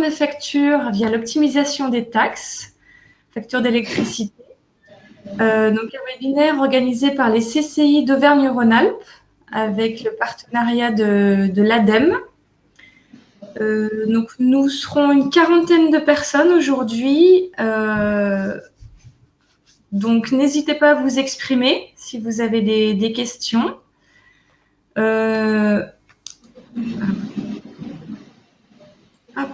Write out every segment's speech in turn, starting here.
des factures via l'optimisation des taxes, factures d'électricité. Donc un webinaire organisé par les CCI d'Auvergne-Rhône-Alpes avec le partenariat de l'ADEME. Donc nous serons une quarantaine de personnes aujourd'hui. Donc n'hésitez pas à vous exprimer si vous avez des questions.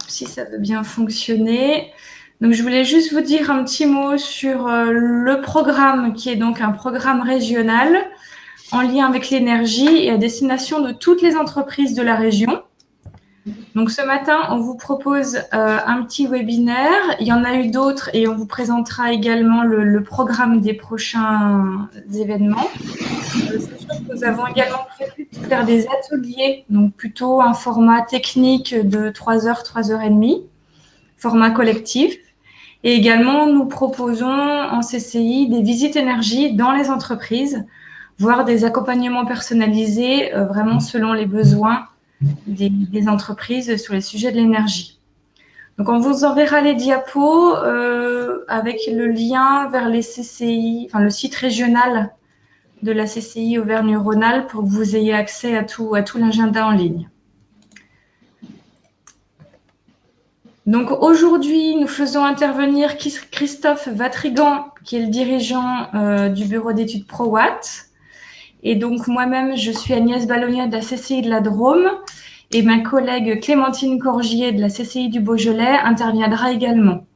Si ça veut bien fonctionner. Donc je voulais juste vous dire un petit mot sur le programme qui est donc un programme régional en lien avec l'énergie et à destination de toutes les entreprises de la région. Donc ce matin, on vous propose un petit webinaire. Il y en a eu d'autres et on vous présentera également le programme des prochains événements. Sachant que nous avons également prévu de faire des ateliers, donc plutôt un format technique de 3 heures, 3 heures et demie, format collectif. Et également, nous proposons en CCI des visites énergie dans les entreprises, voire des accompagnements personnalisés vraiment selon les besoins des entreprises sur les sujets de l'énergie. Donc, on vous enverra les diapos avec le lien vers les CCI, enfin le site régional de la CCI Auvergne-Rhône-Alpes pour que vous ayez accès à tout l'agenda en ligne. Donc aujourd'hui, nous faisons intervenir Christophe Vatrigan, qui est le dirigeant du bureau d'études ProWatt. Et donc moi-même, je suis Agnès Ballonnier de la CCI de la Drôme. Et ma collègue Clémentine Corgier de la CCI du Beaujolais interviendra également.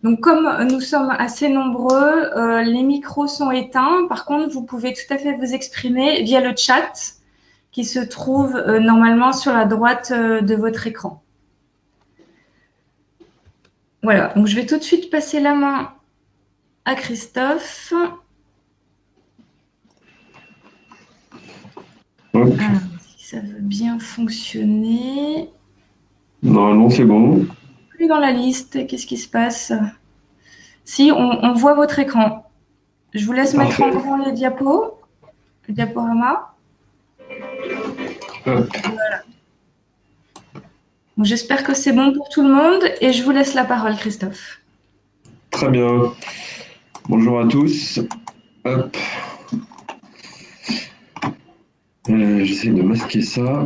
Donc comme nous sommes assez nombreux, les micros sont éteints. Par contre, vous pouvez tout à fait vous exprimer via le chat qui se trouve normalement sur la droite de votre écran. Voilà, donc je vais tout de suite passer la main à Christophe. Alors, si ça veut bien fonctionner. Normalement, c'est bon. Plus dans la liste, qu'est-ce qui se passe? Si, on voit votre écran. Je vous laisse mettre en grand les diapos, le diaporama. Voilà. J'espère que c'est bon pour tout le monde et je vous laisse la parole, Christophe. Très bien. Bonjour à tous. Hop. J'essaie de masquer ça.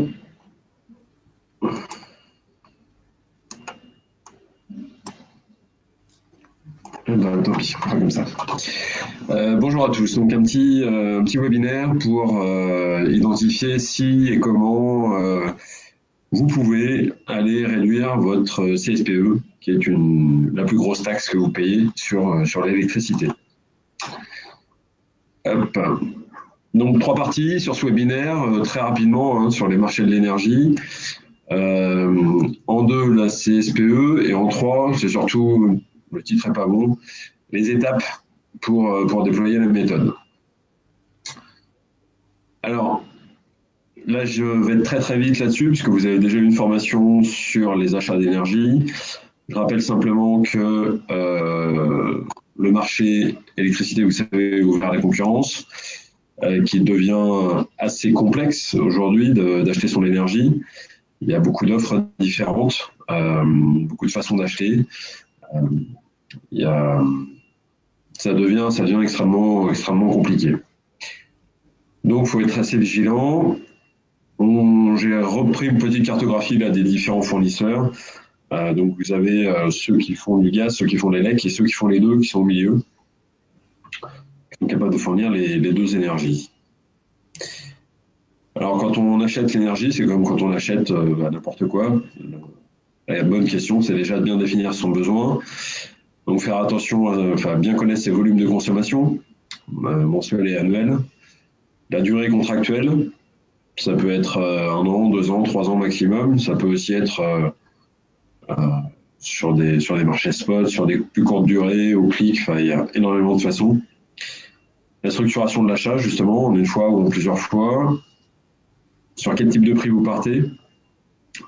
Tant pis, on fera comme ça. Bonjour à tous. Donc un petit webinaire pour identifier si et comment vous pouvez aller réduire votre CSPE, qui est la plus grosse taxe que vous payez sur l'électricité. Hop. Donc 3 parties sur ce webinaire, très rapidement, sur les marchés de l'énergie. En 2, la CSPE, et en 3, c'est surtout, le titre n'est pas bon, les étapes pour déployer la méthode. Alors, là, je vais être très très vite là-dessus, puisque vous avez déjà eu une formation sur les achats d'énergie. Je rappelle simplement que le marché électricité, vous savez, est ouvert à la concurrence, qui devient assez complexe aujourd'hui d'acheter son énergie. Il y a beaucoup d'offres différentes, beaucoup de façons d'acheter. Ça devient extrêmement compliqué. Donc, il faut être assez vigilant. J'ai repris une petite cartographie là, des différents fournisseurs. Donc, vous avez ceux qui font du gaz, ceux qui font de l'élec et ceux qui font les deux, qui sont au milieu, qui sont capables de fournir les deux énergies. Alors, quand on achète l'énergie, c'est comme quand on achète n'importe quoi. La bonne question, c'est déjà de bien définir son besoin. Donc, faire attention, bien connaître ses volumes de consommation, mensuels et annuels. La durée contractuelle, ça peut être 1 an, 2 ans, 3 ans maximum. Ça peut aussi être sur des marchés spot, sur des plus courtes durées, au clic. Il y a énormément de façons. La structuration de l'achat, justement, en une fois ou en plusieurs fois. Sur quel type de prix vous partez,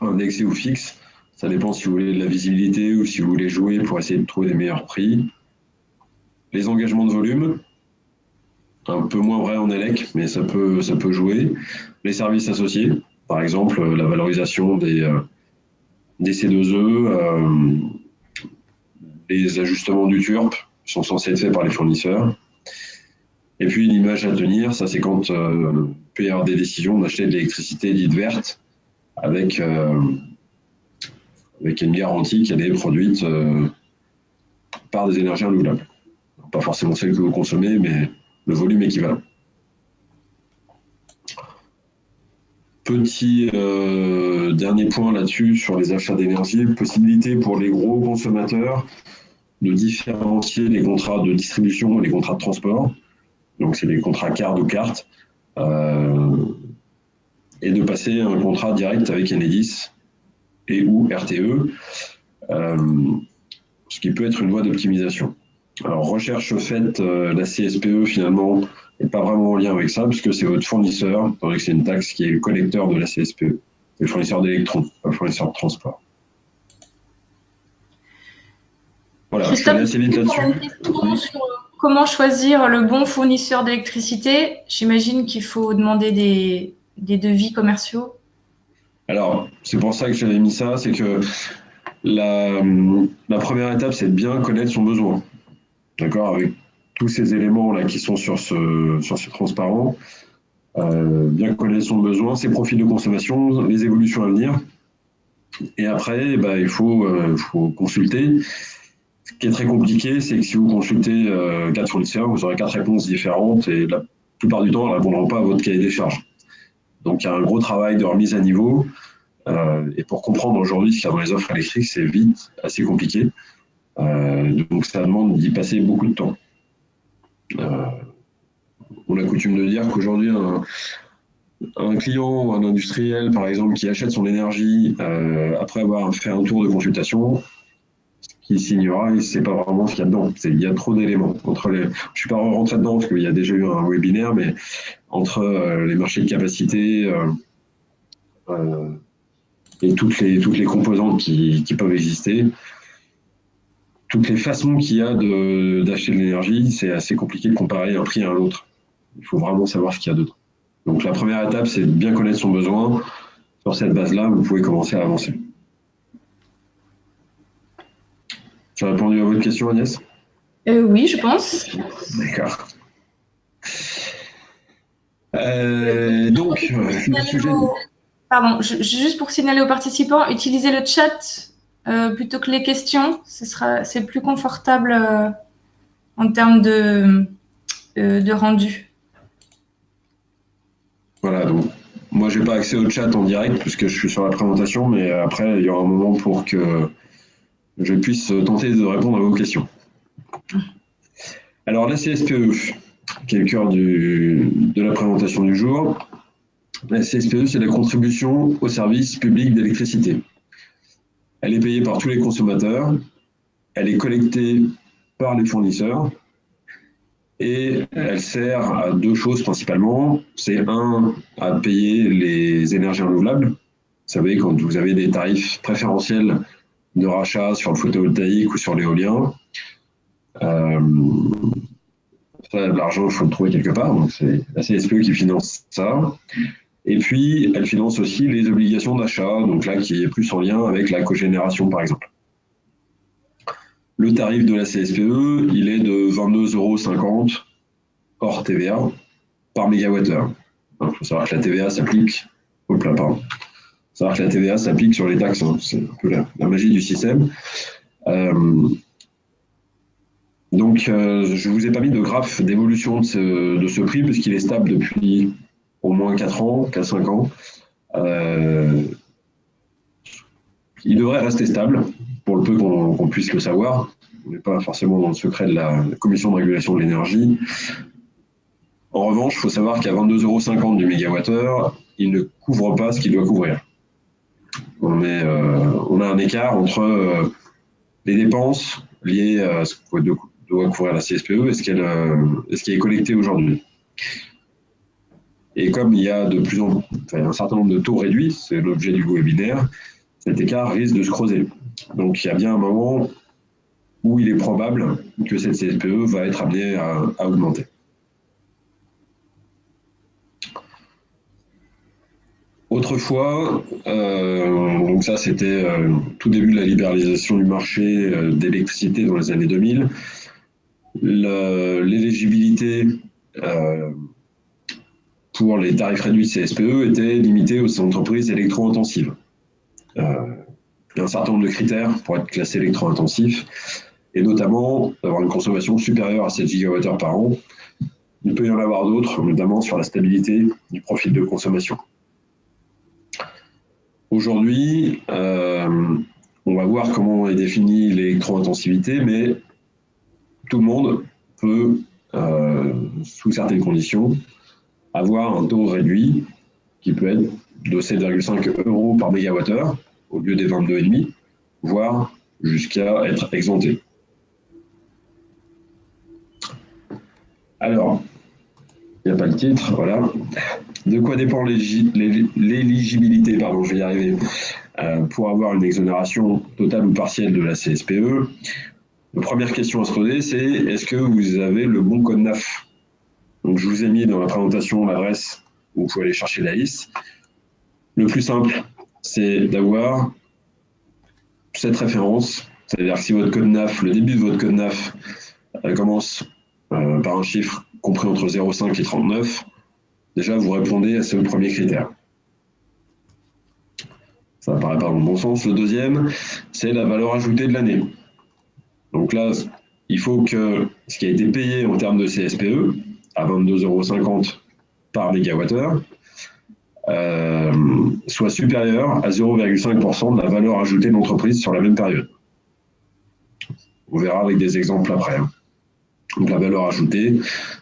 indexé ou fixe. Ça dépend si vous voulez de la visibilité ou si vous voulez jouer pour essayer de trouver des meilleurs prix. Les engagements de volume, un peu moins vrai en élec, mais ça peut jouer. Les services associés, par exemple la valorisation des des C2E, les ajustements du TURP sont censés être faits par les fournisseurs. Et puis l'image à tenir, ça c'est quand il peut y avoir des décisions d'acheter de l'électricité dite verte avec une garantie qu'elle est produite par des énergies renouvelables. Pas forcément celles que vous consommez, mais le volume équivalent. Petit dernier point là-dessus sur les achats d'énergie, possibilité pour les gros consommateurs de différencier les contrats de distribution et les contrats de transport. Donc c'est les contrats carte ou carte, et de passer un contrat direct avec Enedis et ou RTE, ce qui peut être une voie d'optimisation. Alors recherche faite, la CSPE finalement n'est pas vraiment en lien avec ça, puisque c'est votre fournisseur, tandis que c'est une taxe qui est le collecteur de la CSPE, c'est le fournisseur d'électrons, pas le fournisseur de transport. Voilà, Christophe, je suis allé assez vite là-dessus. Sur comment choisir le bon fournisseur d'électricité, j'imagine qu'il faut demander des devis commerciaux. Alors, c'est pour ça que j'avais mis ça, c'est que la première étape, c'est de bien connaître son besoin. D'accord, avec tous ces éléments-là qui sont sur ce transparent, bien connaître son besoin, ses profils de consommation, les évolutions à venir. Et après, il faut consulter. Ce qui est très compliqué, c'est que si vous consultez 4 fournisseurs, vous aurez 4 réponses différentes et la plupart du temps, elles ne répondront pas à votre cahier des charges. Donc, il y a un gros travail de remise à niveau. Et pour comprendre aujourd'hui ce qu'il y a dans les offres électriques, c'est vite assez compliqué. Donc, ça demande d'y passer beaucoup de temps. On a coutume de dire qu'aujourd'hui, un client ou un industriel, par exemple, qui achète son énergie après avoir fait un tour de consultation, qui signera, il ne sait pas vraiment ce qu'il y a dedans. Il y a trop d'éléments. Je ne suis pas rentré dedans parce qu'il y a déjà eu un webinaire, mais entre les marchés de capacité et toutes les composantes qui peuvent exister, toutes les façons qu'il y a d'acheter de l'énergie, c'est assez compliqué de comparer un prix à l'autre. Il faut vraiment savoir ce qu'il y a dedans. Donc la première étape, c'est de bien connaître son besoin. Sur cette base-là, vous pouvez commencer à avancer. J'ai répondu à votre question, Agnès ? Oui, je pense. D'accord. Donc, le sujet... Pardon, juste pour signaler aux participants, utilisez le chat plutôt que les questions. C'est plus confortable en termes de rendu. Voilà, donc moi, je n'ai pas accès au chat en direct puisque je suis sur la présentation, mais après, il y aura un moment pour que je puisse tenter de répondre à vos questions. Alors, la CSPE, qui est le cœur de la présentation du jour. La CSPE, c'est la contribution au service public d'électricité. Elle est payée par tous les consommateurs, elle est collectée par les fournisseurs et elle sert à deux choses principalement. C'est à payer les énergies renouvelables. Vous savez, quand vous avez des tarifs préférentiels de rachat sur le photovoltaïque ou sur l'éolien, l'argent, il faut le trouver quelque part, donc c'est la CSPE qui finance ça. Et puis, elle finance aussi les obligations d'achat, donc là, qui est plus en lien avec la cogénération, par exemple. Le tarif de la CSPE, il est de 22,50 € hors TVA par mégawattheure. Il faut savoir que la TVA s'applique... Il faut savoir que la TVA s'applique sur les taxes, hein. C'est un peu la magie du système. Donc, je ne vous ai pas mis de graphe d'évolution de ce prix, puisqu'il est stable depuis au moins 4-5 ans. Il devrait rester stable, pour le peu qu'on puisse le savoir. On n'est pas forcément dans le secret de la Commission de régulation de l'énergie. En revanche, il faut savoir qu'à 22,50 € du mégawattheure, il ne couvre pas ce qu'il doit couvrir. On a un écart entre les dépenses liées à ce que doit couvrir la CSPE et ce qui est collecté aujourd'hui. Et comme il y a un certain nombre de taux réduits, c'est l'objet du webinaire, cet écart risque de se creuser. Donc il y a bien un moment où il est probable que cette CSPE va être amenée à augmenter. Autre autrefois, donc ça c'était tout début de la libéralisation du marché d'électricité dans les années 2000, l'éligibilité pour les tarifs réduits de CSPE était limitée aux entreprises électro-intensives. Il y a un certain nombre de critères pour être classé électro-intensif, et notamment d'avoir une consommation supérieure à 7 GWh par an. Il peut y en avoir d'autres, notamment sur la stabilité du profil de consommation. Aujourd'hui, on va voir comment est définie l'électro-intensivité, mais tout le monde peut, sous certaines conditions, avoir un taux réduit qui peut être de 7,5 € par mégawattheure au lieu des 22,5, voire jusqu'à être exempté. Alors, il n'y a pas le titre, voilà. De quoi dépend l'éligibilité, pardon, je vais y arriver, pour avoir une exonération totale ou partielle de la CSPE? La première question à se poser, c'est est-ce que vous avez le bon code NAF? Donc, je vous ai mis dans la présentation l'adresse où vous pouvez aller chercher la liste. Le plus simple, c'est d'avoir cette référence, c'est-à-dire que si votre code NAF, le début de votre code NAF commence par un chiffre compris entre 0,5 et 39, déjà vous répondez à ce premier critère. Ça paraît pas dans le bon sens. Le deuxième, c'est la valeur ajoutée de l'année. Donc là, il faut que ce qui a été payé en termes de CSPE, à 22,50 € par mégawattheure, soit supérieur à 0,5% de la valeur ajoutée de l'entreprise sur la même période. On verra avec des exemples après. Donc la valeur ajoutée,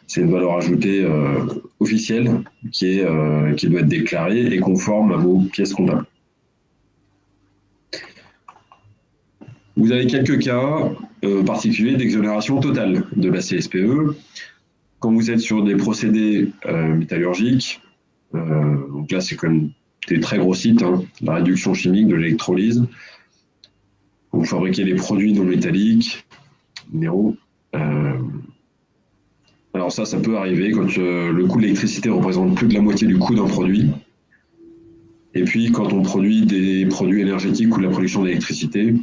c'est une valeur ajoutée officielle qui doit être déclarée et conforme à vos pièces comptables. Vous avez quelques cas particuliers d'exonération totale de la CSPE. Quand vous êtes sur des procédés métallurgiques, donc là c'est comme des très gros sites, la réduction chimique, de l'électrolyse. Vous fabriquez des produits non métalliques, minéraux. Alors ça peut arriver quand le coût de l'électricité représente plus de la moitié du coût d'un produit. Et puis quand on produit des produits énergétiques ou de la production d'électricité,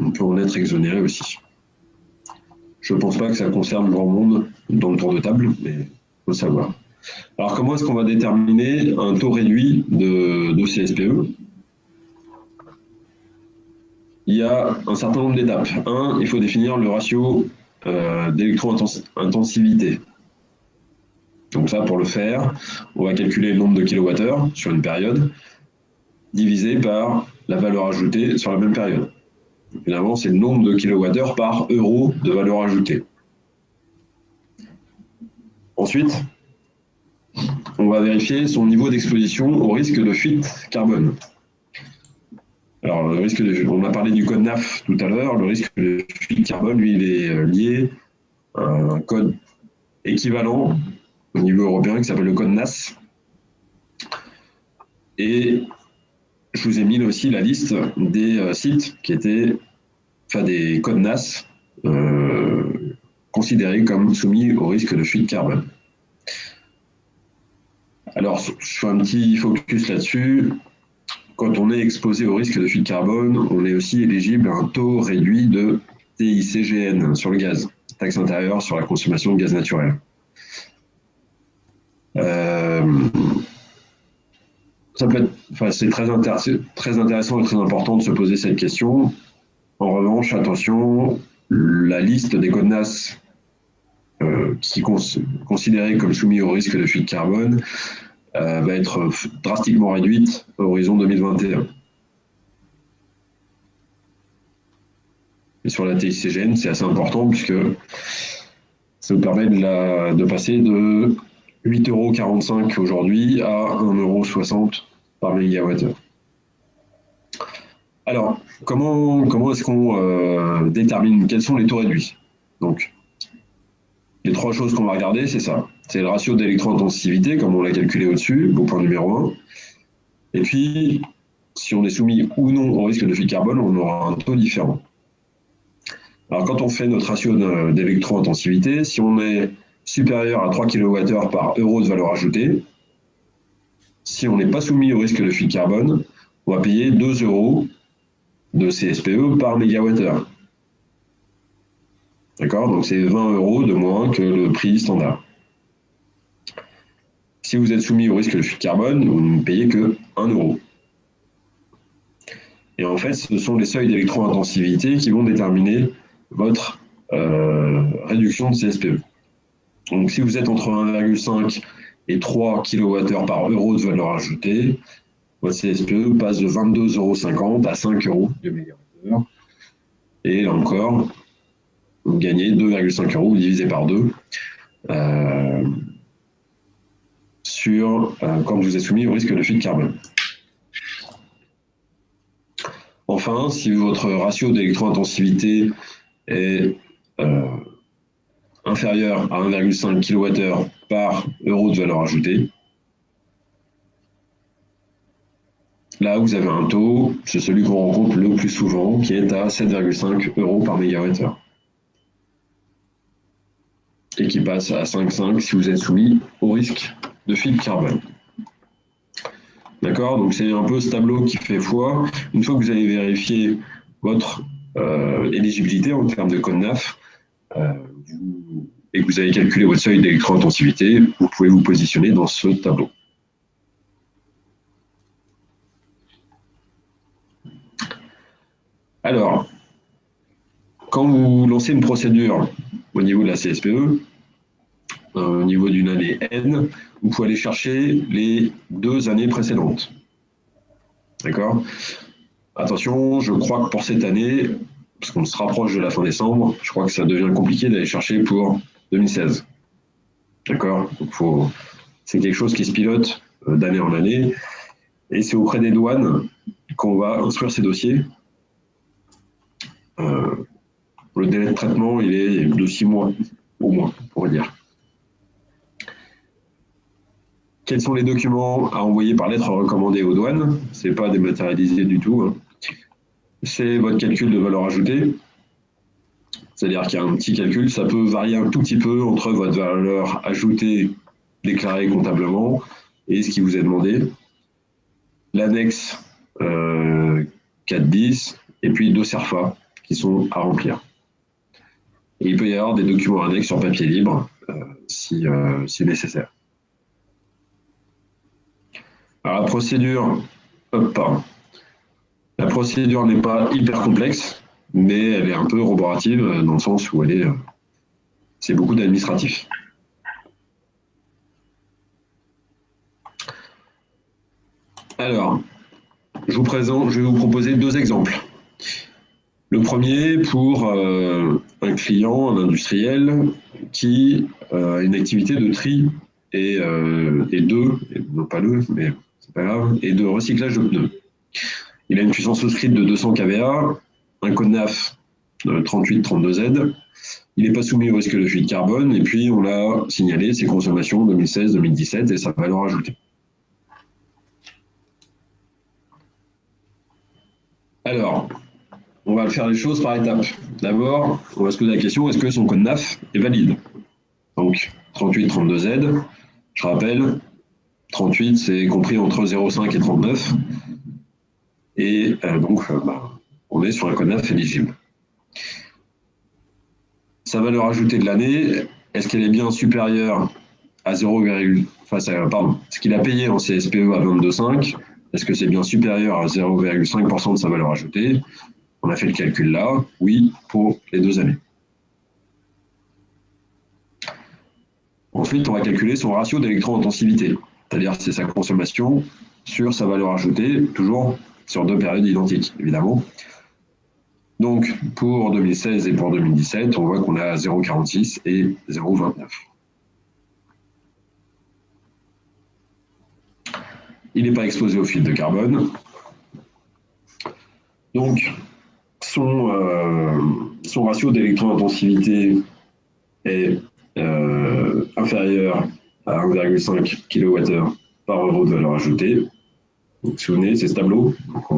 on peut en être exonéré aussi. Je ne pense pas que ça concerne grand monde dans le tour de table, mais il faut le savoir. Alors comment est-ce qu'on va déterminer un taux réduit de CSPE? Il y a un certain nombre d'étapes. Il faut définir le ratio d'électro-intensivité. Donc ça, pour le faire, on va calculer le nombre de kilowattheures sur une période, divisé par la valeur ajoutée sur la même période. Finalement, c'est le nombre de kilowattheures par euro de valeur ajoutée. Ensuite, on va vérifier son niveau d'exposition au risque de fuite carbone. Alors, on a parlé du code NAF tout à l'heure. Le risque de fuite carbone, lui, il est lié à un code équivalent au niveau européen qui s'appelle le code NAS. Et je vous ai mis aussi la liste des sites qui étaient, des codes NAS considérés comme soumis au risque de fuite carbone. Alors, je fais un petit focus là-dessus. Quand on est exposé au risque de fuite carbone, on est aussi éligible à un taux réduit de TICGN sur le gaz, taxe intérieure sur la consommation de gaz naturel. C'est très intéressant et très important de se poser cette question. En revanche, attention, la liste des codes NAS qui sont considérés comme soumis au risque de fuite carbone va être drastiquement réduite à horizon 2021. Et sur la TICGN, c'est assez important puisque ça nous permet de passer de 8,45 € aujourd'hui à 1,60 € par mégawattheure. Alors, comment est-ce qu'on détermine quels sont les taux réduits? Donc, les trois choses qu'on va regarder, c'est ça. C'est le ratio d'électro-intensivité, comme on l'a calculé au-dessus, au point numéro 1. Et puis, si on est soumis ou non au risque de fuite carbone, on aura un taux différent. Alors, quand on fait notre ratio d'électro-intensivité, si on est supérieur à 3 kWh par euro de valeur ajoutée, si on n'est pas soumis au risque de fuite carbone, on va payer 2 € de CSPE par mégawattheure. D'accord? Donc c'est 20 € de moins que le prix standard. Si vous êtes soumis au risque de fuite carbone, vous ne payez que 1 €. Et en fait, ce sont les seuils d'électro-intensivité qui vont déterminer votre réduction de CSPE. Donc si vous êtes entre 1,5 et 3 kWh par euro de valeur ajoutée, votre CSPE passe de 22,50 € à 5 € de mégawattheure. Et là encore, vous gagnez 2,5 € divisé par 2 quand vous êtes soumis au risque de fuite carbone. Enfin, si votre ratio d'électro-intensivité est inférieur à 1,5 kWh par euro de valeur ajoutée, là vous avez un taux, c'est celui qu'on rencontre le plus souvent, qui est à 7,5 € par mégawattheure. Et qui passe à 5,5 si vous êtes soumis au risque de fuite carbone. D'accord? Donc c'est un peu ce tableau qui fait foi. Une fois que vous avez vérifié votre éligibilité en termes de code NAF et que vous avez calculé votre seuil d'électro-intensivité, vous pouvez vous positionner dans ce tableau. Alors, quand vous lancez une procédure au niveau de la CSPE, au niveau d'une année N, vous pouvez aller chercher les 2 années précédentes. D'accord? Attention, je crois que pour cette année, parce qu'on se rapproche de la fin décembre, je crois que ça devient compliqué d'aller chercher pour 2016. D'accord? Donc c'est quelque chose qui se pilote d'année en année, et c'est auprès des douanes qu'on va instruire ces dossiers. Le délai de traitement, il est de 6 mois, au moins, on pourrait dire. Quels sont les documents à envoyer par lettre recommandée aux douanes? Ce n'est pas dématérialisé du tout. Hein. C'est votre calcul de valeur ajoutée. C'est-à-dire qu'il y a un petit calcul, ça peut varier un tout petit peu entre votre valeur ajoutée déclarée comptablement et ce qui vous est demandé. L'annexe 410 et puis 2 CERFA qui sont à remplir. Et il peut y avoir des documents annexes sur papier libre si nécessaire. Alors la procédure n'est pas hyper complexe, mais elle est un peu roborative dans le sens où c'est beaucoup d'administratif. Alors, je vais vous proposer 2 exemples. Le premier pour un client, un industriel, qui a une activité de tri et de recyclage de pneus. Il a une puissance souscrite de 200 kVA, un code NAF 3832Z. Il n'est pas soumis au risque de fuite carbone, et puis on a signalé ses consommations 2016-2017 et sa valeur ajoutée. Alors, on va faire les choses par étapes. D'abord, on va se poser la question, est-ce que son code NAF est valide? Donc, 3832Z, je rappelle, 38 c'est compris entre 0,5 et 39. Et on est sur un code NAF éligible. Sa valeur ajoutée de l'année, est-ce qu'elle est bien supérieure à ce qu'il a payé en CSPE à 22,5, est-ce que c'est bien supérieur à 0,5% de sa valeur ajoutée? On a fait le calcul là, oui, pour les 2 années. Ensuite, on va calculer son ratio d'électro-intensivité, c'est-à-dire c'est sa consommation sur sa valeur ajoutée, toujours sur 2 périodes identiques, évidemment. Donc, pour 2016 et pour 2017, on voit qu'on a 0,46 et 0,29. Il n'est pas exposé au filtre de carbone. Donc, son ratio d'électro-intensivité est inférieur à 1,5 kWh par euro de valeur ajoutée. Donc, vous vous souvenez, c'est ce tableau. Donc,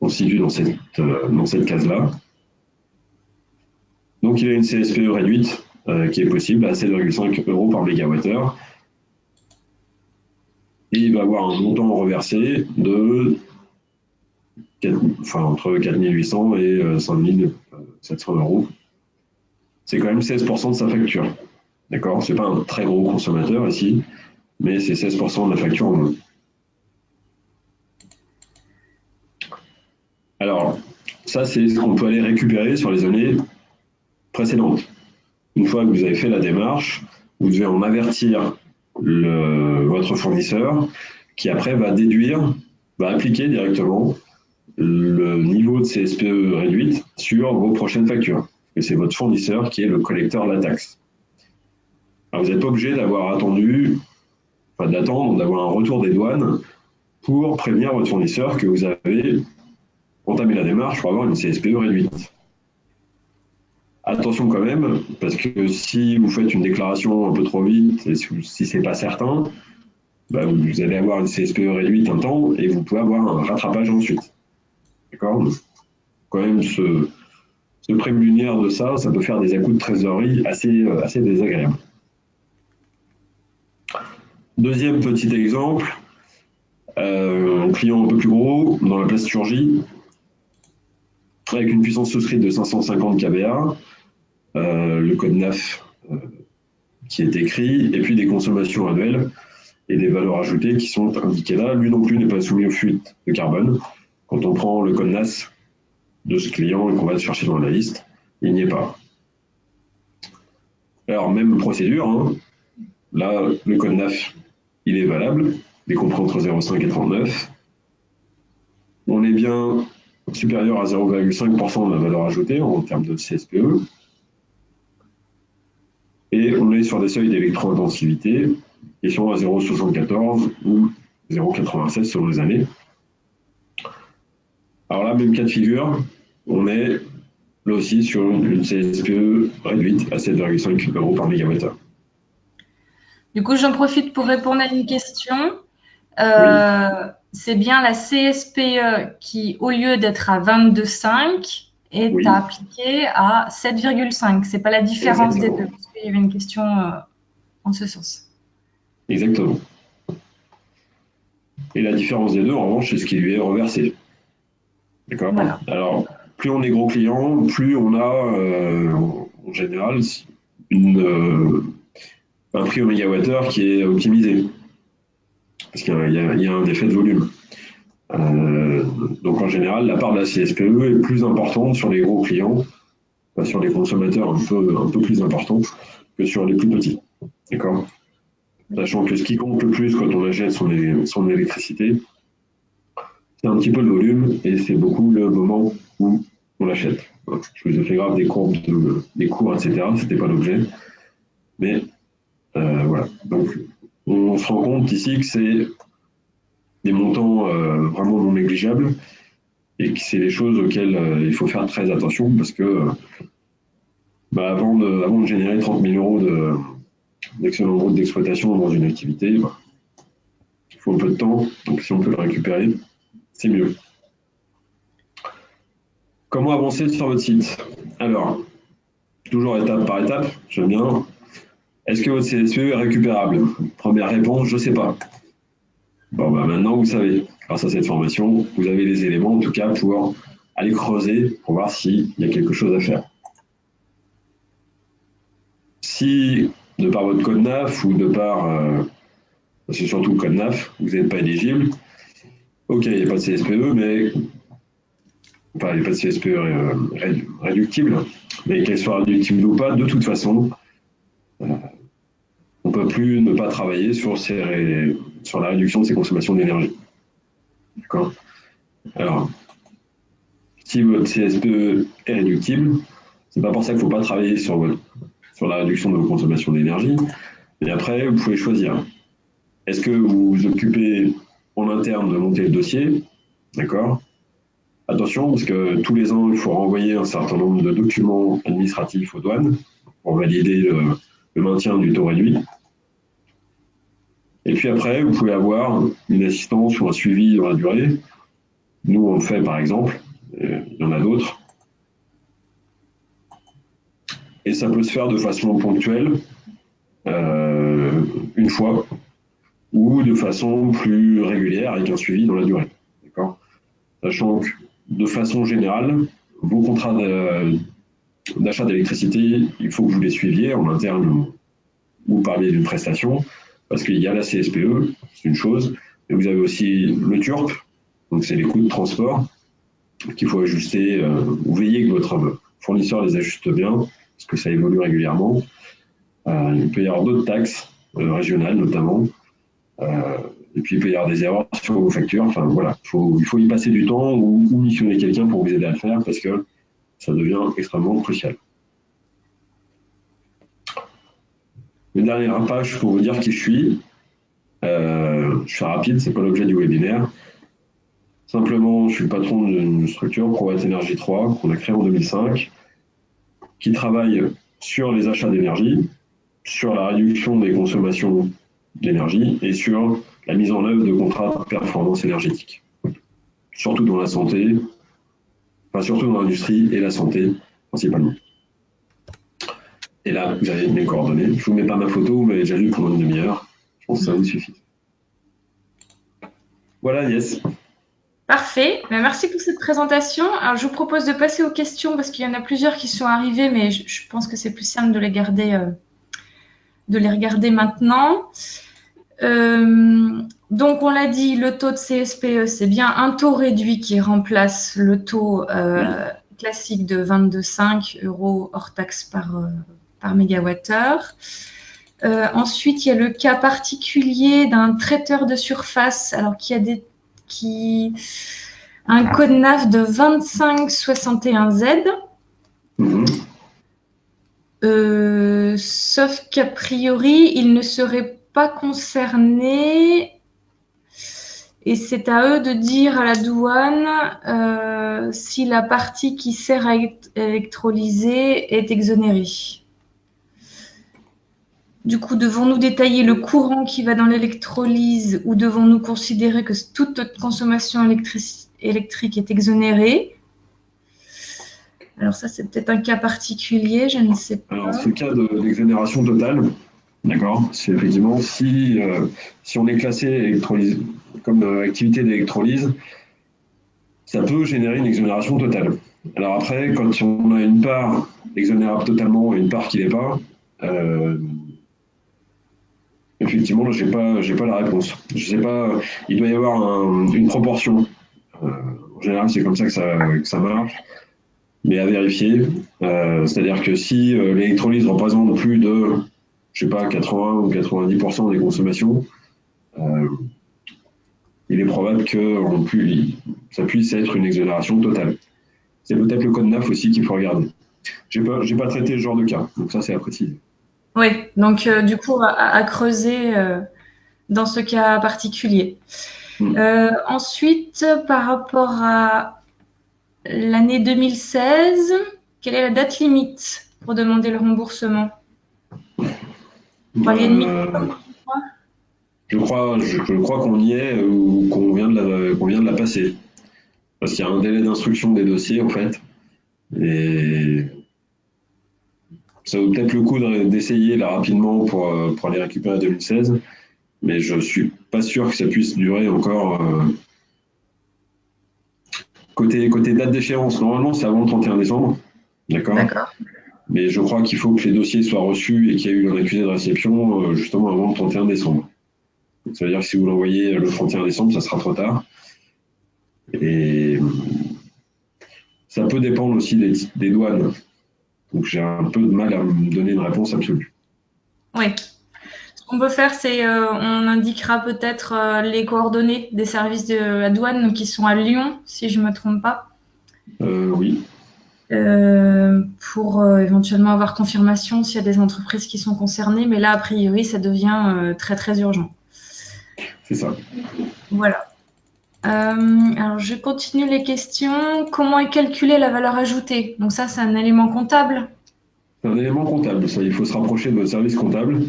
on se situe dans cette case-là. Donc, il a une CSPE réduite qui est possible à 7,5 € par mégawattheure. et il va avoir un montant reversé de entre 4 800 et 5 700 euros. C'est quand même 16% de sa facture. D'accord? Ce n'est pas un très gros consommateur ici, mais c'est 16% de la facture en moins. Alors, ça, c'est ce qu'on peut aller récupérer sur les années précédentes. Une fois que vous avez fait la démarche, vous devez en avertir votre fournisseur qui après va déduire, va appliquer directement le niveau de CSPE réduite sur vos prochaines factures. Et c'est votre fournisseur qui est le collecteur de la taxe. Alors vous n'êtes pas obligé d'avoir d'attendre d'avoir un retour des douanes pour prévenir votre fournisseur que vous avez entamé la démarche pour avoir une CSPE réduite. Attention quand même, parce que si vous faites une déclaration un peu trop vite, et si ce n'est pas certain, vous allez avoir une CSPE réduite un temps et vous pouvez avoir un rattrapage ensuite. D'accord? Quand même se prémunir de ça, ça peut faire des à-coups de trésorerie assez désagréables. Deuxième petit exemple, un client un peu plus gros dans la plasturgie, avec une puissance souscrite de 550 kVA, le code NAF qui est écrit, et puis des consommations annuelles et des valeurs ajoutées qui sont indiquées là. Lui non plus n'est pas soumis aux fuites de carbone. Quand on prend le code NAS de ce client et qu'on va le chercher dans la liste, il n'y est pas. Alors, même procédure, hein. Là, le code NAF, il est valable, dès qu'on prend entre 0,5 et 39. On est bien supérieur à 0,5% de la valeur ajoutée en termes de CSPE. Et on est sur des seuils d'électro-intensivité qui sont à 0,74 ou 0,96 selon les années. Alors là, même cas de figure, on est là aussi sur une CSPE réduite à 7,5 euros par mégawattheure. Du coup, j'en profite pour répondre à une question. C'est bien la CSPE qui, au lieu d'être à 22,5, est appliquée à 7,5. C'est pas la différence des deux, parce qu'il y avait une question en ce sens. Exactement. Et la différence des deux, en revanche, c'est ce qui lui est reversé. D'accord? Voilà. Alors, plus on est gros client, plus on a, en général, un prix au mégawattheure qui est optimisé. Parce qu'il y a un effet de volume. Donc, en général, la part de la CSPE est plus importante sur les gros clients, sur les consommateurs un peu plus importants que sur les plus petits. D'accord? Sachant que ce qui compte le plus quand on achète son électricité, c'est un petit peu le volume et c'est beaucoup le moment où on l'achète. Je vous ai fait grave des courbes, des cours, etc. Ce n'était pas l'objet. Mais voilà. Donc, on se rend compte ici que c'est des montants vraiment non négligeables et que c'est des choses auxquelles il faut faire très attention parce que avant de générer 30 000 euros d'excellent brut d'exploitation dans une activité, il faut un peu de temps. Donc, si on peut le récupérer, c'est mieux. Comment avancer sur votre site? Alors, toujours étape par étape, j'aime bien. Est-ce que votre CSPE est récupérable? Première réponse, je ne sais pas. Bon, maintenant, vous savez, grâce à cette formation, vous avez les éléments, en tout cas, pour aller creuser, pour voir s'il y a quelque chose à faire. Si, de par votre code NAF ou de par, c'est surtout le code NAF, vous n'êtes pas éligible, ok, il n'y a pas de CSPE, mais enfin, il n'y a pas de CSPE réductible, mais qu'elle soit réductible ou pas, de toute façon, on ne peut plus ne pas travailler sur la réduction de ses consommations d'énergie. D'accord? Alors, si votre CSPE est réductible, c'est pas pour ça qu'il ne faut pas travailler sur la réduction de vos consommations d'énergie, mais après, vous pouvez choisir. Est-ce que vous vous occupez en interne de monter le dossier? D'accord? Attention, parce que tous les ans, il faut renvoyer un certain nombre de documents administratifs aux douanes pour valider le maintien du taux réduit. Et puis après, vous pouvez avoir une assistance ou un suivi dans la durée. Nous, on le fait par exemple, il y en a d'autres. Et ça peut se faire de façon ponctuelle, une fois. ou de façon plus régulière avec un suivi dans la durée. D'accord ? Sachant que, de façon générale, vos contrats d'achat d'électricité, il faut que vous les suiviez en interne ou par biais d'une prestation, parce qu'il y a la CSPE, c'est une chose, mais vous avez aussi le TURP, donc c'est les coûts de transport qu'il faut ajuster, ou veiller que votre fournisseur les ajuste bien, parce que ça évolue régulièrement. Il peut y avoir d'autres taxes régionales notamment, et puis il peut y avoir des erreurs sur vos factures. Enfin voilà, il faut y passer du temps ou missionner quelqu'un pour vous aider à le faire, parce que ça devient extrêmement crucial. Une dernière page pour vous dire qui je suis. Je suis rapide, c'est pas l'objet du webinaire. Simplement, je suis le patron d'une structure, ProWatt Energy 3, qu'on a créée en 2005, qui travaille sur les achats d'énergie, sur la réduction des consommations d'énergie et sur la mise en œuvre de contrats de performance énergétique. Surtout dans la santé, enfin surtout dans l'industrie et la santé principalement. Et là, vous avez mes coordonnées. Je ne vous mets pas ma photo, vous m'avez déjà vu pendant une demi-heure. Je pense que ça vous suffit. Voilà, yes. Parfait. Merci pour cette présentation. Alors, je vous propose de passer aux questions parce qu'il y en a plusieurs qui sont arrivées, mais je pense que c'est plus simple de les regarder maintenant. Donc, on l'a dit, le taux de CSPE, c'est bien un taux réduit qui remplace le taux classique de 22,5 € hors taxe par mégawattheure. Ensuite, il y a le cas particulier d'un traiteur de surface, alors qui a un code NAF de 2561Z. Sauf qu'a priori, il ne serait pas concerné. Et c'est à eux de dire à la douane si la partie qui sert à électrolyser est exonérée. Du coup, devons-nous détailler le courant qui va dans l'électrolyse ou devons-nous considérer que toute notre consommation électrique est exonérée? Alors ça, c'est peut-être un cas particulier, je ne sais pas. Alors, c'est le cas d'exonération totale. D'accord. C'est effectivement si on est classé comme activité d'électrolyse, ça peut générer une exonération totale. Alors après, quand on a une part exonérable totalement et une part qui l'est pas, effectivement, j'ai pas la réponse. Je sais pas, il doit y avoir une proportion. En général, c'est comme ça que ça marche, mais à vérifier. C'est-à-dire que si l'électrolyse représente plus de, je sais pas, 80 ou 90% des consommations, il est probable que ça puisse être une exonération totale. C'est peut-être le code NAF aussi qu'il faut regarder. J'ai pas traité ce genre de cas, donc ça c'est à préciser. Oui, donc du coup à creuser dans ce cas particulier. Ensuite, par rapport à l'année 2016, quelle est la date limite pour demander le remboursement? Je crois qu'on y est ou qu'on vient de la passer. Parce qu'il y a un délai d'instruction des dossiers, en fait. Et ça vaut peut-être le coup d'essayer là rapidement pour aller récupérer 2016. Mais je suis pas sûr que ça puisse durer encore. Côté date d'échéance, normalement, c'est avant le 31 décembre. D'accord. Mais je crois qu'il faut que les dossiers soient reçus et qu'il y ait eu un accusé de réception justement avant le 31 décembre. Donc, ça veut dire que si vous l'envoyez le 31 décembre, ça sera trop tard. Et ça peut dépendre aussi des douanes. Donc j'ai un peu de mal à me donner une réponse absolue. Oui. Ce qu'on peut faire, c'est on indiquera peut-être les coordonnées des services de la douane qui sont à Lyon, si je ne me trompe pas. Oui. Pour éventuellement avoir confirmation s'il y a des entreprises qui sont concernées. Mais là, a priori, ça devient très, très urgent. C'est ça. Voilà. Alors, je continue les questions. Comment est calculée la valeur ajoutée? Donc ça, c'est un élément comptable? C'est un élément comptable. Ça, il faut se rapprocher de votre service comptable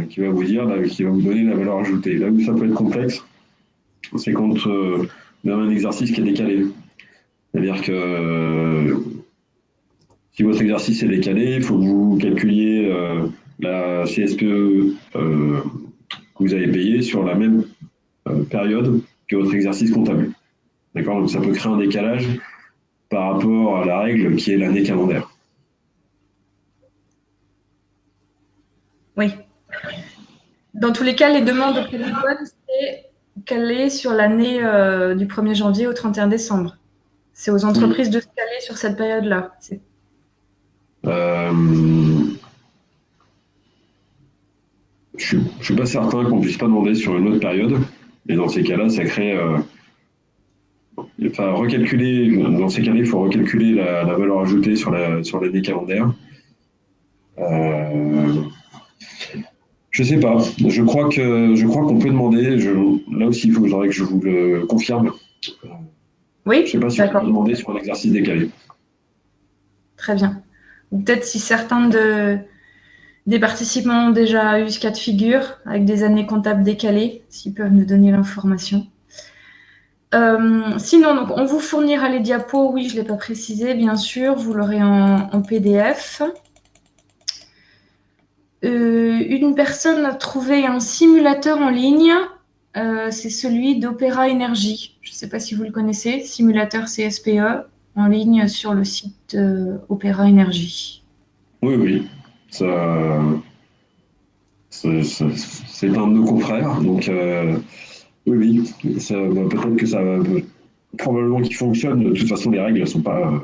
qui va vous dire, qui va vous donner la valeur ajoutée. Là où ça peut être complexe, c'est quand vous avez un exercice qui est décalé. C'est-à-dire que si votre exercice est décalé, il faut que vous calculiez la CSPE que vous avez payé sur la même période que votre exercice comptable. D'accord? Donc ça peut créer un décalage par rapport à la règle qui est l'année calendaire. Oui. Dans tous les cas, les demandes auprès des douanes, c'est qu'elle est sur l'année du 1er janvier au 31 décembre. C'est aux entreprises de se caler sur cette période-là. Je suis pas certain qu'on puisse pas demander sur une autre période. Et dans ces cas-là, ça crée. Enfin, recalculer. Dans ces cas-là, il faut recalculer la valeur ajoutée sur l'année calendaire. Je sais pas. Je crois qu'on peut demander. Là aussi, il faudrait que je vous le confirme. Oui, je sais pas si on peut demander sur un exercice décalé. Très bien. Ou peut-être si certains des participants ont déjà eu ce cas de figure avec des années comptables décalées, s'ils peuvent nous donner l'information. Sinon, donc, on vous fournira les diapos. Oui, je ne l'ai pas précisé, bien sûr. Vous l'aurez en PDF. Une personne a trouvé un simulateur en ligne. C'est celui d'Opéra Énergie. Je ne sais pas si vous le connaissez. Simulateur CSPE en ligne sur le site Opéra Énergie. Oui. C'est un de nos confrères. Donc, oui. Peut-être que ça va. Probablement qu'il fonctionne. De toute façon, les règles ne sont pas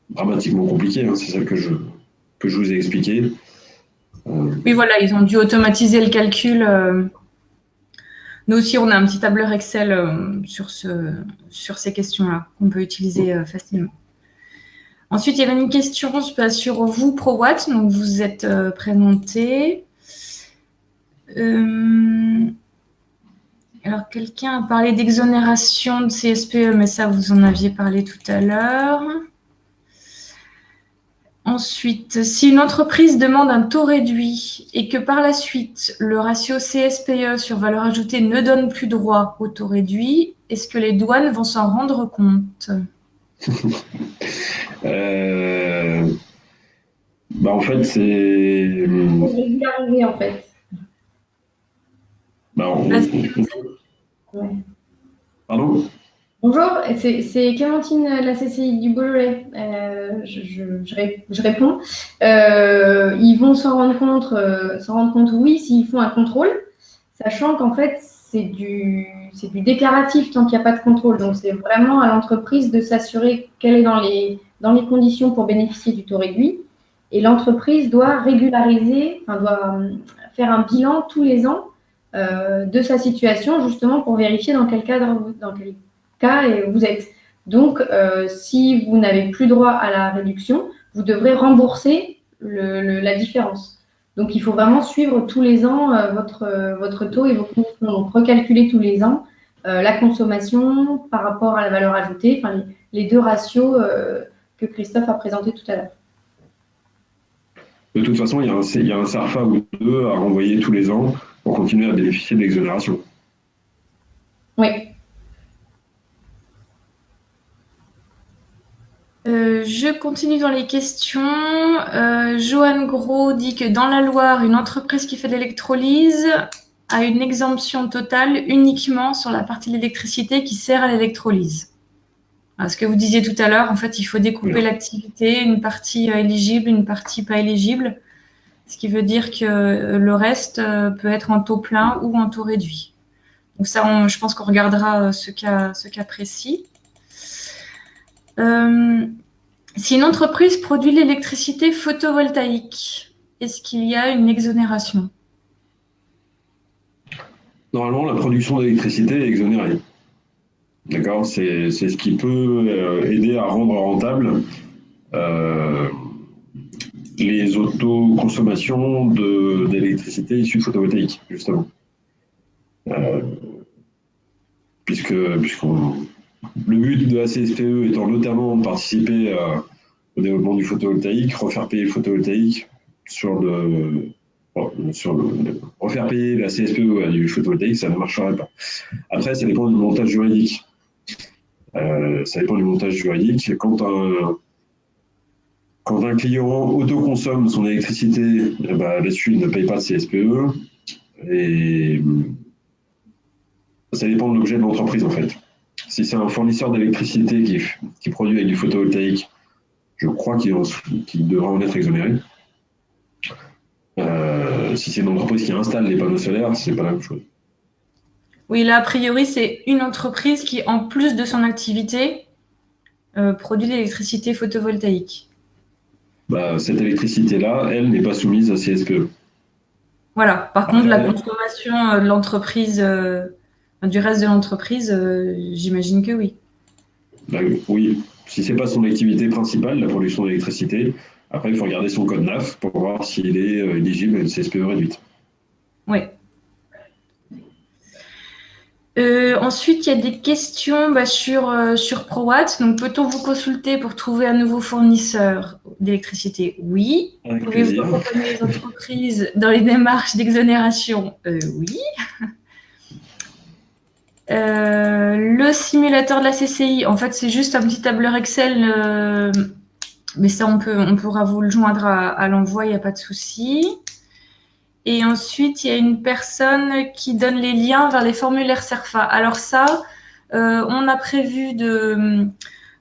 dramatiquement compliquées. Hein. C'est celle que je vous ai expliqué. Oui, voilà, ils ont dû automatiser le calcul. Nous aussi, on a un petit tableur Excel sur ces questions-là qu'on peut utiliser facilement. Ensuite, il y avait une question sur vous, ProWatt. Donc, vous êtes présenté. Alors, quelqu'un a parlé d'exonération de CSPE, mais ça, vous en aviez parlé tout à l'heure. Ensuite, si une entreprise demande un taux réduit et que par la suite, le ratio CSPE sur valeur ajoutée ne donne plus droit au taux réduit, est-ce que les douanes vont s'en rendre compte? En fait, c'est régulariser, en fait. Pardon? Bonjour, c'est Clémentine, la CCI du Beaujolais. Je réponds. Ils vont s'en rendre compte, oui, s'ils font un contrôle, sachant qu'en fait, c'est du déclaratif tant qu'il n'y a pas de contrôle. Donc, c'est vraiment à l'entreprise de s'assurer qu'elle est dans les conditions pour bénéficier du taux réduit. Et l'entreprise doit régulariser, doit faire un bilan tous les ans de sa situation, justement pour vérifier dans quel cas vous êtes. Donc, si vous n'avez plus droit à la réduction, vous devrez rembourser la différence. Donc, il faut vraiment suivre tous les ans votre taux et vos conditions. Donc, recalculer tous les ans la consommation par rapport à la valeur ajoutée, les deux ratios que Christophe a présentés tout à l'heure. De toute façon, il y a un SARFA ou deux à renvoyer tous les ans pour continuer à bénéficier de l'exonération. Oui. Je continue dans les questions. Joanne Gros dit que dans la Loire, une entreprise qui fait de l'électrolyse a une exemption totale uniquement sur la partie de l'électricité qui sert à l'électrolyse. Ce que vous disiez tout à l'heure, en fait, il faut découper l'activité, une partie éligible, une partie pas éligible, ce qui veut dire que le reste peut être en taux plein ou en taux réduit. Donc ça, je pense qu'on regardera ce cas précis. Si une entreprise produit l'électricité photovoltaïque, est-ce qu'il y a une exonération? Normalement, la production d'électricité est exonérée. D'accord? C'est ce qui peut aider à rendre rentable les autoconsommations d'électricité issue de photovoltaïque, justement. Puisque le but de la CSPE étant notamment de participer au développement du photovoltaïque, refaire payer le photovoltaïque refaire payer la CSPE à du photovoltaïque, ça ne marcherait pas. Après, ça dépend du montage juridique. Quand un client autoconsomme son électricité, là-dessus, il ne paye pas de CSPE. Et ça dépend de l'objet de l'entreprise, en fait. Si c'est un fournisseur d'électricité qui produit avec du photovoltaïque, je crois qu'il devra en être exonéré. Si c'est une entreprise qui installe les panneaux solaires, c'est pas la même chose. Oui, là, a priori, c'est une entreprise qui, en plus de son activité, produit de l'électricité photovoltaïque. Bah, cette électricité-là, elle n'est pas soumise à CSPE. Voilà. Par contre, la Après, consommation de l'entreprise, du reste de l'entreprise, j'imagine que oui. bah, oui, si c'est pas son activité principale, la production d'électricité, après, il faut regarder son code NAF pour voir s'il est éligible à une CSPE réduite. Oui. Ensuite, il y a des questions sur ProWatt. Donc, peut-on vous consulter pour trouver un nouveau fournisseur d'électricité? Oui. Avec Pouvez-vous plaisir. accompagner les entreprises dans les démarches d'exonération? Oui. Le simulateur de la CCI, en fait, c'est juste un petit tableur Excel, mais ça, on pourra vous le joindre à l'envoi, il n'y a pas de souci. Et ensuite, il y a une personne qui donne les liens vers les formulaires CERFA. Alors ça, on a prévu de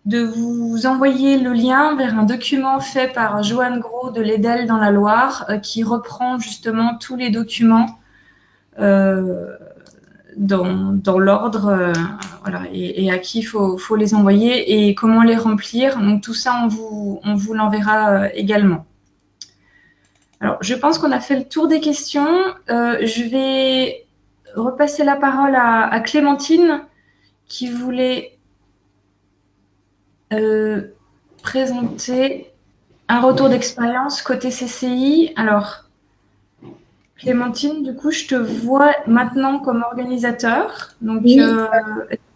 vous envoyer le lien vers un document fait par Joanne Gros de l'EDEL dans la Loire, qui reprend justement tous les documents dans l'ordre, voilà, et à qui il faut les envoyer et comment les remplir. Donc tout ça, on vous l'enverra également. Alors, je pense qu'on a fait le tour des questions. Je vais repasser la parole à Clémentine qui voulait présenter un retour d'expérience côté CCI. Alors, Clémentine, du coup, je te vois maintenant comme organisateur. Donc, Oui.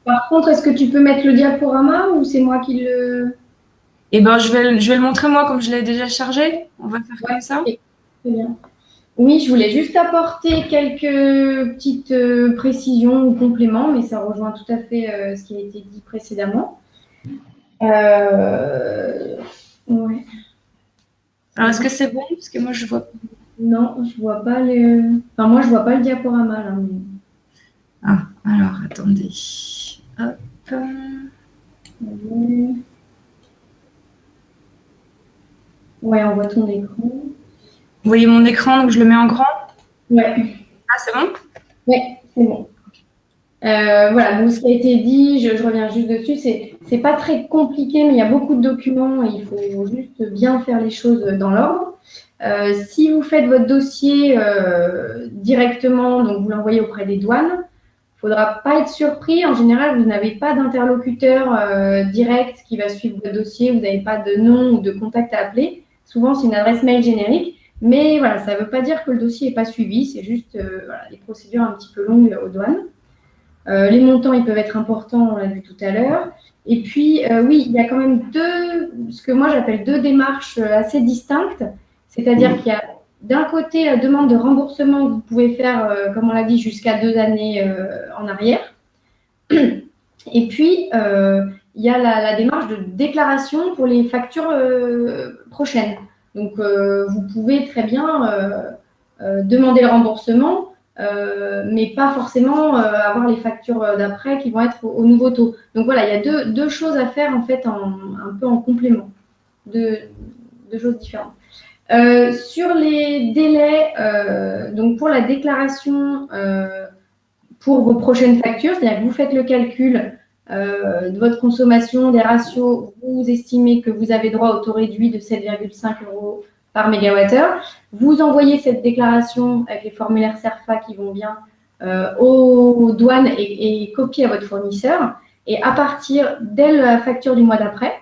Par contre, est-ce que tu peux mettre le diaporama ou c'est moi qui le... eh ben, je vais le montrer moi comme je l'ai déjà chargé. On va faire comme ça. Ok, très bien. Oui, je voulais juste apporter quelques petites précisions ou compléments, mais ça rejoint tout à fait ce qui a été dit précédemment. Ouais. Alors, est-ce que c'est bon? Parce que moi, je vois. Non, je vois pas le. Enfin, moi, je vois pas le diaporama là. Mais... Ah, alors, attendez. Hop. Ouais, on voit ton écran. Vous voyez mon écran, donc je le mets en grand? Ouais. Ah, c'est bon? Ouais, c'est bon. Voilà, donc ce qui a été dit, je reviens juste dessus, c'est pas très compliqué, mais il y a beaucoup de documents et il faut juste bien faire les choses dans l'ordre. Si vous faites votre dossier directement, donc vous l'envoyez auprès des douanes, il ne faudra pas être surpris. En général, vous n'avez pas d'interlocuteur direct qui va suivre votre dossier, vous n'avez pas de nom ou de contact à appeler. Souvent, c'est une adresse mail générique. Mais voilà, ça ne veut pas dire que le dossier n'est pas suivi, c'est juste voilà, des procédures un petit peu longues aux douanes. Les montants, ils peuvent être importants, on l'a vu tout à l'heure. Et puis, oui, il y a quand même ce que moi j'appelle deux démarches assez distinctes. C'est-à-dire qu'il y a d'un côté la demande de remboursement que vous pouvez faire, comme on l'a dit, jusqu'à 2 années en arrière. Et puis, il y a la démarche de déclaration pour les factures prochaines. Donc, vous pouvez très bien demander le remboursement, mais pas forcément avoir les factures d'après qui vont être au nouveau taux. Donc voilà, il y a deux choses à faire en fait un peu en complément, deux choses différentes. Sur les délais, donc pour la déclaration pour vos prochaines factures, c'est-à-dire que vous faites le calcul de votre consommation, des ratios, vous estimez que vous avez droit au taux réduit de 7,5 € par mégawattheure. Vous envoyez cette déclaration avec les formulaires CERFA qui vont bien aux douanes et copier à votre fournisseur. Et à partir, dès la facture du mois d'après,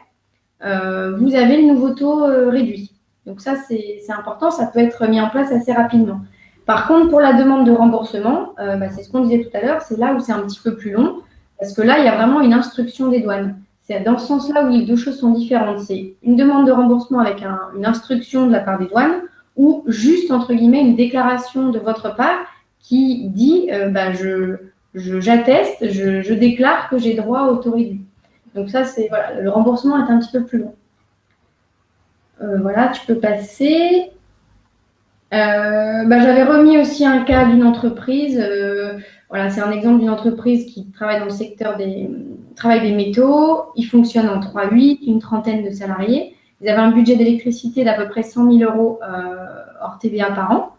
vous avez le nouveau taux réduit. Donc ça, c'est important, ça peut être mis en place assez rapidement. Par contre, pour la demande de remboursement, c'est ce qu'on disait tout à l'heure, c'est là où c'est un petit peu plus long, parce que là, il y a vraiment une instruction des douanes. C'est dans ce sens-là où les deux choses sont différentes. C'est une demande de remboursement avec une instruction de la part des douanes, ou juste, entre guillemets, une déclaration de votre part qui dit j'atteste, je déclare que j'ai droit au taux réduit. Donc ça, c'est voilà, le remboursement est un petit peu plus long. Voilà, tu peux passer. J'avais remis aussi un cas d'une entreprise. Voilà, c'est un exemple d'une entreprise qui travaille dans le secteur travail des métaux. Ils fonctionnent en 3-8, une trentaine de salariés. Ils avaient un budget d'électricité d'à peu près 100 000 euros hors TVA par an.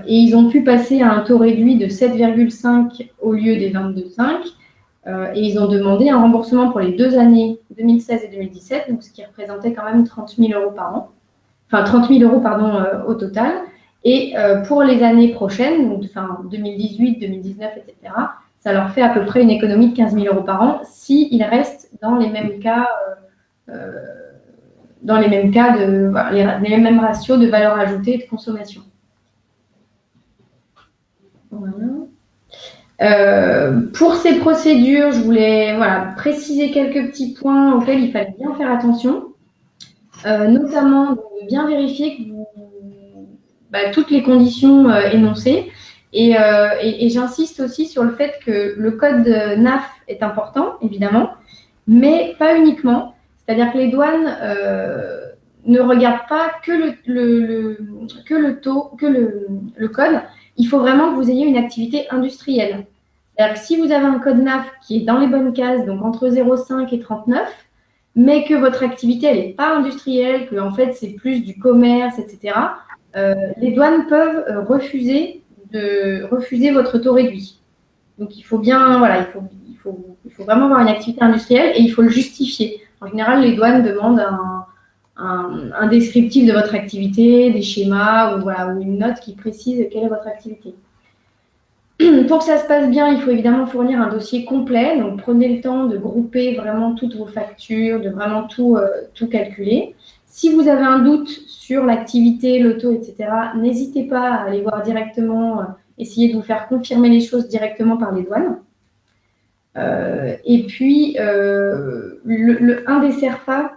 Et ils ont pu passer à un taux réduit de 7,5 au lieu des 22,5. Et ils ont demandé un remboursement pour les 2 années 2016 et 2017, donc ce qui représentait quand même 30 000 euros par an. Enfin, 30 000 euros pardon, au total. Et pour les années prochaines, donc enfin, 2018, 2019, etc., ça leur fait à peu près une économie de 15 000 euros par an s'ils restent dans les mêmes cas, voilà, les mêmes ratios de valeur ajoutée et de consommation. Voilà. Pour ces procédures, je voulais préciser quelques petits points auxquels il fallait bien faire attention, notamment de bien vérifier que toutes les conditions énoncées. Et j'insiste aussi sur le fait que le code NAF est important, évidemment, mais pas uniquement. C'est-à-dire que les douanes ne regardent pas que le code. Il faut vraiment que vous ayez une activité industrielle. C'est-à-dire que si vous avez un code NAF qui est dans les bonnes cases, donc entre 0,5 et 39, mais que votre activité n'est pas industrielle, que en fait c'est plus du commerce, etc., les douanes peuvent refuser votre taux réduit. Donc il faut bien, il faut vraiment avoir une activité industrielle et il faut le justifier. En général, les douanes demandent un descriptif de votre activité, des schémas ou une note qui précise quelle est votre activité. Pour que ça se passe bien, il faut évidemment fournir un dossier complet. Donc, prenez le temps de grouper vraiment toutes vos factures, de vraiment tout calculer. Si vous avez un doute sur l'activité, le taux, etc., n'hésitez pas à aller voir directement, essayer de vous faire confirmer les choses directement par les douanes. Et puis, un des CERFA,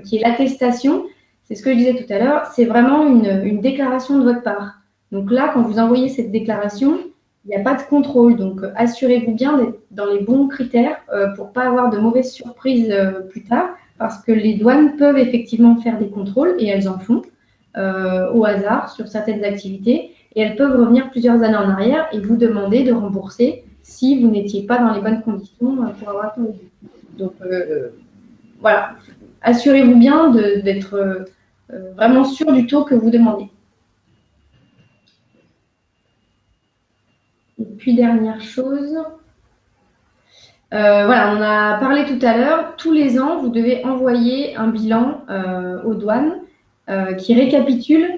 qui est l'attestation, c'est ce que je disais tout à l'heure, c'est vraiment une déclaration de votre part. Donc là, quand vous envoyez cette déclaration, il n'y a pas de contrôle. Donc, assurez-vous bien d'être dans les bons critères pour ne pas avoir de mauvaises surprises plus tard, parce que les douanes peuvent effectivement faire des contrôles, et elles en font, au hasard sur certaines activités, et elles peuvent revenir plusieurs années en arrière et vous demander de rembourser si vous n'étiez pas dans les bonnes conditions pour avoir tout réduit. Donc, voilà, assurez-vous bien d'être vraiment sûr du taux que vous demandez. Et puis, dernière chose, voilà, on a parlé tout à l'heure, tous les ans, vous devez envoyer un bilan aux douanes qui récapitule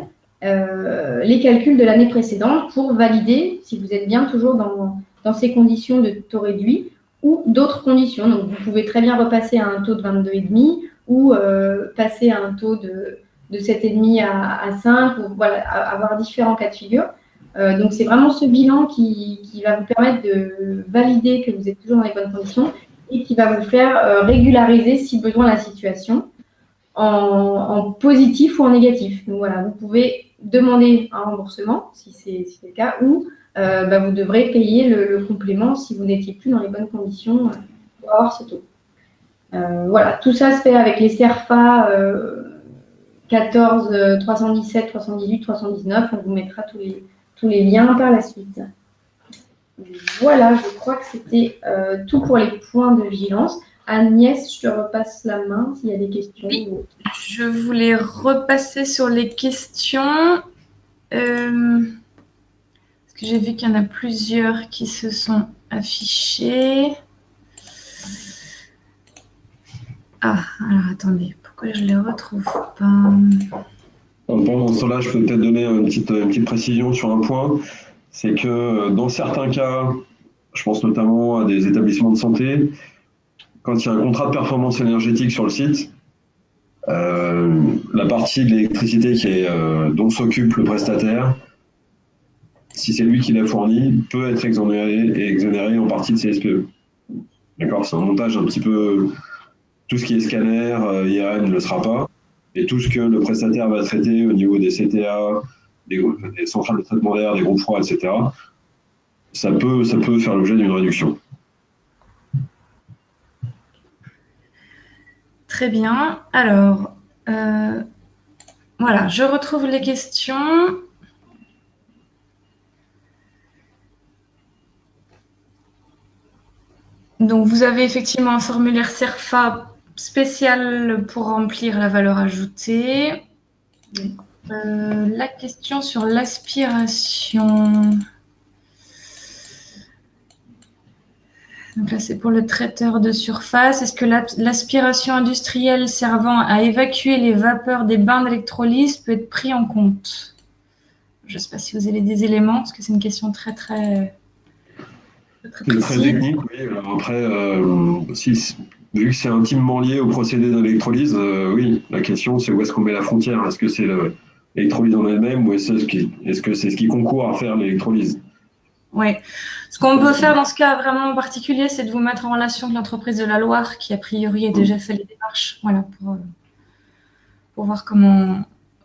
les calculs de l'année précédente pour valider si vous êtes bien toujours dans ces conditions de taux réduit ou d'autres conditions. Donc, vous pouvez très bien repasser à un taux de 22,5 ou passer à un taux de 7,5 à 5, ou voilà, avoir différents cas de figure. Donc, c'est vraiment ce bilan qui va vous permettre de valider que vous êtes toujours dans les bonnes conditions et qui va vous faire régulariser, si besoin, la situation en positif ou en négatif. Donc, voilà, vous pouvez demander un remboursement, si c'est le cas, ou vous devrez payer le complément si vous n'étiez plus dans les bonnes conditions pour avoir ce taux. Voilà, tout ça se fait avec les CERFA 14, 317, 318, 319. On vous mettra tous les liens par la suite. Voilà, je crois que c'était tout pour les points de vigilance. Agnès, je te repasse la main s'il y a des questions. Oui, je voulais repasser sur les questions. Parce que j'ai vu qu'il y en a plusieurs qui se sont affichées. Ah, alors attendez, pourquoi je ne les retrouve pas? Pendant ce temps-là, je peux peut-être donner une petite précision sur un point. C'est que dans certains cas, je pense notamment à des établissements de santé, quand il y a un contrat de performance énergétique sur le site, la partie de l'électricité dont s'occupe le prestataire, si c'est lui qui l'a fourni, peut être exonéré en partie de CSPE. D'accord, c'est un montage un petit peu. Tout ce qui est scanner, IAM ne le sera pas. Et tout ce que le prestataire va traiter au niveau des CTA, des centrales de traitement d'air, des groupes froids, etc., ça peut faire l'objet d'une réduction. Très bien. Alors, Voilà, je retrouve les questions. Donc, vous avez effectivement un formulaire CERFA spécial pour remplir la valeur ajoutée. La question sur l'aspiration. Donc là, c'est pour le traiteur de surface. Est-ce que l'aspiration industrielle servant à évacuer les vapeurs des bains d'électrolyse peut être pris en compte? Je ne sais pas si vous avez des éléments, parce que c'est une question très Très précise. technique, oui. Alors après, vu que c'est intimement lié au procédé d'électrolyse, oui, la question c'est où est-ce qu'on met la frontière? Est-ce que c'est l'électrolyse en elle-même ou est-ce que c'est ce qui concourt à faire l'électrolyse? Oui. Ce qu'on peut faire dans ce cas vraiment en particulier, c'est de vous mettre en relation avec l'entreprise de la Loire, qui a priori a déjà fait les démarches, voilà, pour voir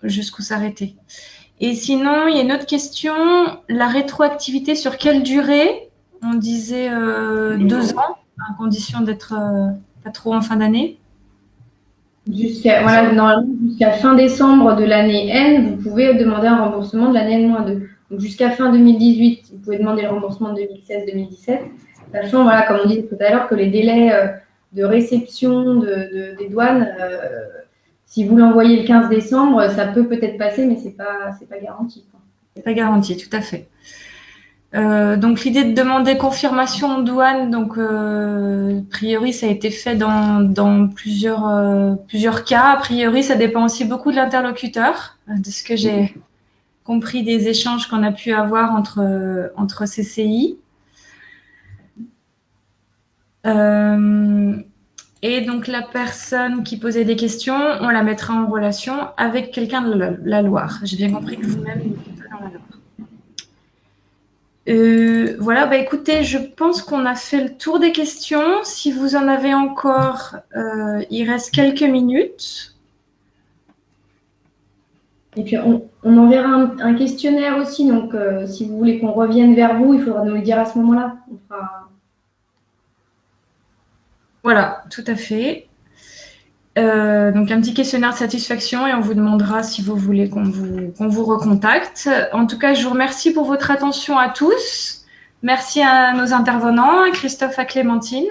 jusqu'où s'arrêter. Et sinon, il y a une autre question, la rétroactivité sur quelle durée? On disait 2 ans, à condition d'être pas trop en fin d'année. Normalement, jusqu'à fin décembre de l'année N, vous pouvez demander un remboursement de l'année N-2. Donc, jusqu'à fin 2018, vous pouvez demander le remboursement de 2016-2017, sachant, voilà, comme on disait tout à l'heure, que les délais de réception des douanes, si vous l'envoyez le 15 décembre, ça peut peut-être passer, mais c'est pas garanti. C'est pas garanti, tout à fait. Donc l'idée de demander confirmation en douane, donc a priori ça a été fait dans plusieurs cas. A priori ça dépend aussi beaucoup de l'interlocuteur, de ce que j'ai compris des échanges qu'on a pu avoir entre CCI. Et donc la personne qui posait des questions, on la mettra en relation avec quelqu'un de la Loire. J'ai bien compris que vous-même vous êtes dans la Loire. Voilà, bah écoutez, je pense qu'on a fait le tour des questions. Si vous en avez encore, il reste quelques minutes. Et puis on enverra un questionnaire aussi, donc si vous voulez qu'on revienne vers vous, il faudra nous le dire à ce moment-là. Voilà, tout à fait. Donc un petit questionnaire de satisfaction et on vous demandera si vous voulez qu'on vous recontacte. En tout cas, je vous remercie pour votre attention à tous. Merci à nos intervenants, à Christophe, à Clémentine.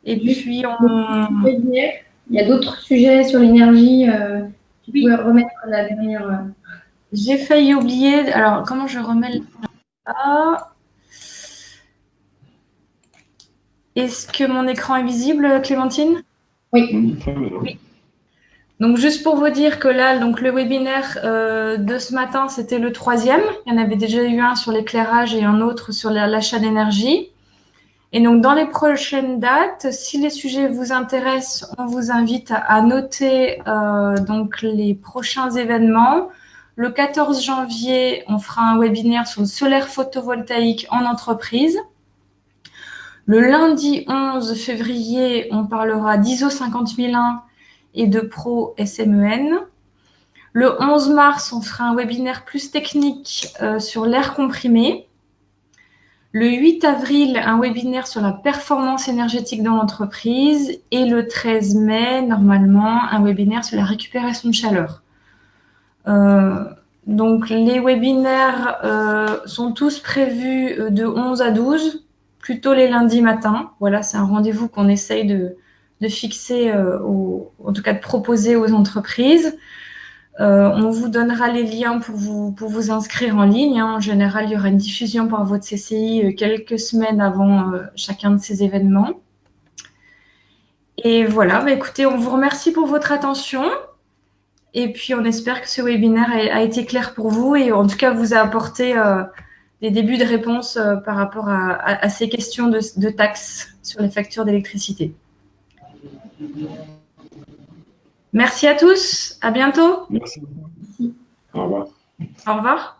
Et puis il y a d'autres sujets sur l'énergie. Tu peux remettre la dernière. J'ai failli oublier. Alors, comment je remets là? Est-ce que mon écran est visible, Clémentine? Oui. Oui. Donc, juste pour vous dire que là, donc, le webinaire de ce matin, c'était le 3e. Il y en avait déjà eu un sur l'éclairage et un autre sur l'achat d'énergie. Et donc, dans les prochaines dates, si les sujets vous intéressent, on vous invite à noter donc les prochains événements. Le 14 janvier, on fera un webinaire sur le solaire photovoltaïque en entreprise. Le lundi 11 février, on parlera d'ISO 50001 et de Pro SMEN. Le 11 mars, on fera un webinaire plus technique sur l'air comprimé. Le 8 avril, un webinaire sur la performance énergétique dans l'entreprise. Et le 13 mai, normalement, un webinaire sur la récupération de chaleur. Donc, les webinaires sont tous prévus de 11 à 12, plutôt les lundis matins. Voilà, c'est un rendez-vous qu'on essaye de fixer, en tout cas de proposer aux entreprises. On vous donnera les liens pour vous inscrire en ligne. En général, il y aura une diffusion par votre CCI quelques semaines avant chacun de ces événements. Et voilà, bah écoutez, on vous remercie pour votre attention. Et puis, on espère que ce webinaire a été clair pour vous et en tout cas vous a apporté des débuts de réponse par rapport à ces questions de taxes sur les factures d'électricité. Merci à tous. À bientôt. Merci. Au revoir. Au revoir.